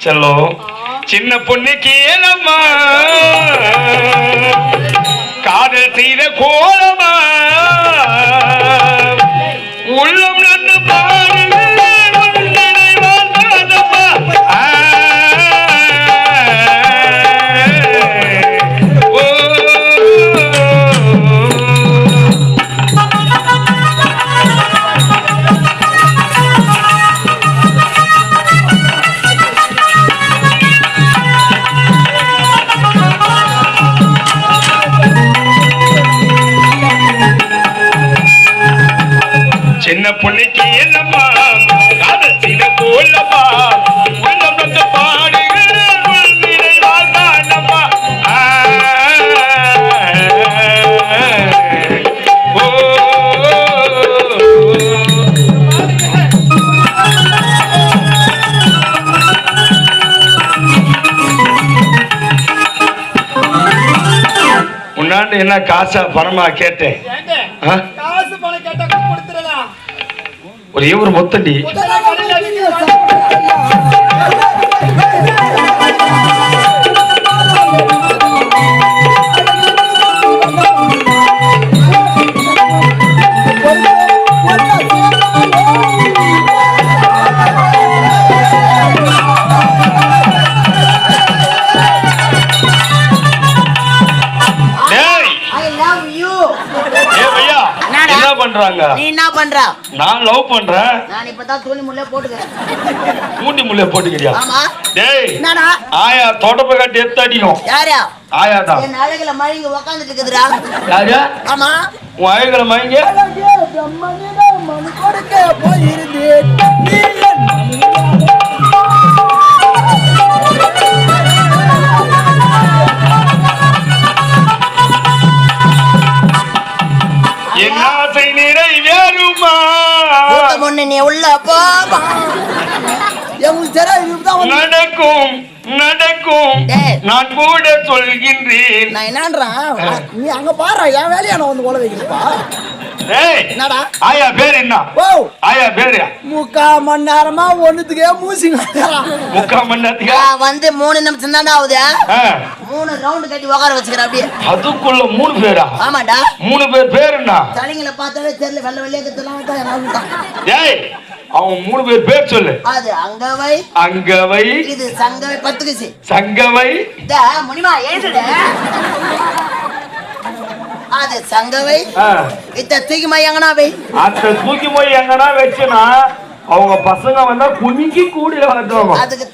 செல்லம் சின்ன பொண்ணுக்கு ஏலம்மா காதல் செய்த கோலமா உள்ளம் நன்னு பாருங்க சின்ன பொண்ணுக்கு என்னம்மா காதல் செய்த கோலமா உள்ளம் வந்து பாடுகிற நினைவாதானம்மா முன்னாடி என்ன காசா பணமா கேட்டேன் ஒரே ஒரு மொத்தண்டி பண்றாங்க நீ என்ன பண்ற? நான் லவ் பண்றேன். நான் இப்பதான் தூண்டி முள்ளே போட்டுக்கிறேன். தூண்டி முள்ளே போட்டுக்கிறியா? ஆமா. டேய் என்னடா? ஆயா தொடப்ப கட்டி எடுத்து அடிக்கும். யாரா? ஆயா தான். என் அழகுல மயங்கி உட்கார்ந்துட்டு இருக்குதுடா. யாரு? ஆமா. உன் அழகுல மயங்கி அழகே பிரம்மனிடா மனு கொடுக்க போயிருந்தேன். நீ என் ஆசை நிறைவேறுமா? முன்ன நீ உள்ள போமா. நடக்கும் நடக்கும் நான் கூட சொல்கின்றேன். நான் என்னன்றான் நீ அங்க பாரு என் வேலையா நான் வந்து ஓட வைக்கிறப்பா. என்னடா ஆயா பேர் என்ன? ஆயா பேரு முக்கா மணி நேரமா ஒண்ணுத்துக்கே மூசிங்க. முக்கா மணி நேரத்துக்கு வந்து 3 நிமிஷம் தானே ஆகுது. 3 ரவுண்ட் கட்டி உட்கார வச்சுக்கிற அப்படியே. அதுக்குள்ள 3 பேரா? ஆமாடா. 3 பேர் பேர் என்ன? தலைங்களை பார்த்தாலே தெரியல வெள்ள வெள்ளையா கத்தலாம். ஏய் அவன் 3 பேர் பேர் சொல்லு. அது அங்கவை அங்கவை இது சங்கவை 10 கிசி சங்கவை முனிமா ஏதுடா அது சங்கவை இத்த தூக்கி போய் எங்கனா வை. அந்த தூக்கி போய் எங்கனா வச்சுனா அவங்க பசங்க வந்தா குனிக்கி கூடில வந்துடுவாங்க. அதுக்கு